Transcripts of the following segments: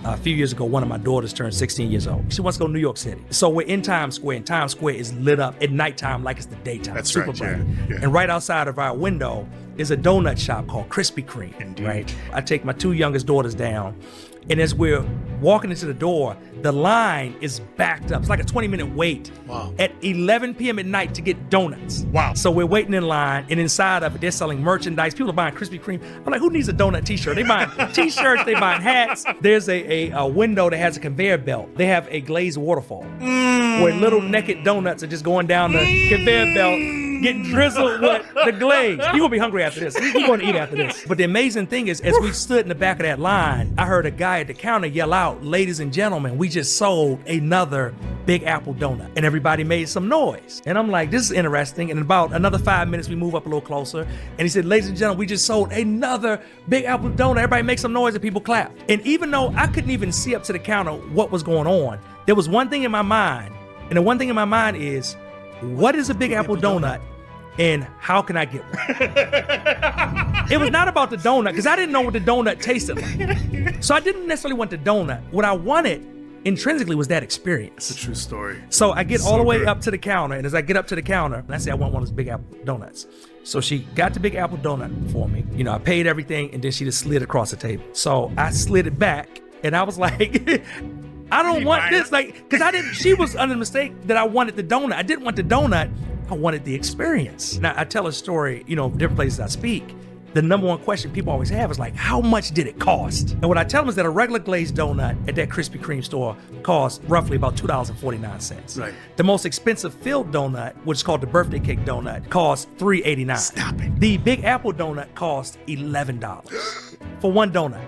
A few years ago, one of my daughters turned 16 years old. She wants to go to New York City. So we're in Times Square, and Times Square is lit up at nighttime like it's the daytime. That's super right, bright. yeah. And right outside of our window is a donut shop called Krispy Kreme. Indeed. Right? I take my 2 youngest daughters down, and as we're walking into the door, the line is backed up. It's like a 20-minute wait at 11 p.m. at night to get donuts. Wow. So we're waiting in line, and inside of it, they're selling merchandise. People are buying Krispy Kreme. I'm like, who needs a donut t-shirt? They buying t-shirts, they buying hats. There's a window that has a conveyor belt. They have a glazed waterfall where little naked donuts are just going down the conveyor belt, getting drizzled with the glaze. You're gonna be hungry after this. You're gonna eat after this. But the amazing thing is, as we stood in the back of that line, I heard a guy at the counter yell out, "Ladies and gentlemen, we just sold another Big Apple donut." And everybody made some noise. And I'm like, this is interesting. And in about another 5 minutes, we move up a little closer. And he said, "Ladies and gentlemen, we just sold another Big Apple donut." Everybody make some noise and people clap. And even though I couldn't even see up to the counter what was going on, there was one thing in my mind. And the one thing in my mind is, what is a Big Apple donut? And how can I get one? It was not about the donut, because I didn't know what the donut tasted like. So I didn't necessarily want the donut. What I wanted intrinsically was that experience. It's a true story. So I get all the way good. up to the counter, and as I get up to the counter, I say I want one of those Big Apple donuts. So she got the Big Apple donut for me. You know, I paid everything, and then she just slid across the table. So I slid it back, and I was like, I don't want this, like, because I didn't. She was under the mistake that I wanted the donut. I didn't want the donut. I wanted the experience. Now, I tell a story, you know, different places I speak. The number one question people always have is like, how much did it cost? And what I tell them is that a regular glazed donut at that Krispy Kreme store costs roughly about $2.49. Right. The most expensive filled donut, which is called the birthday cake donut, costs $3.89. Stop it. The Big Apple donut costs $11 for one donut.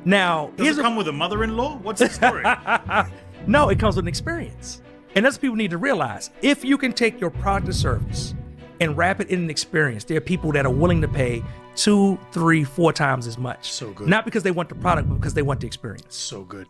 Now, Does it come with a mother-in-law? What's the story? No, it comes with an experience. And that's what people need to realize. If you can take your product or service and wrap it in an experience, there are people that are willing to pay 2, 3, 4 times as much. So good. Not because they want the product, but because they want the experience. So good.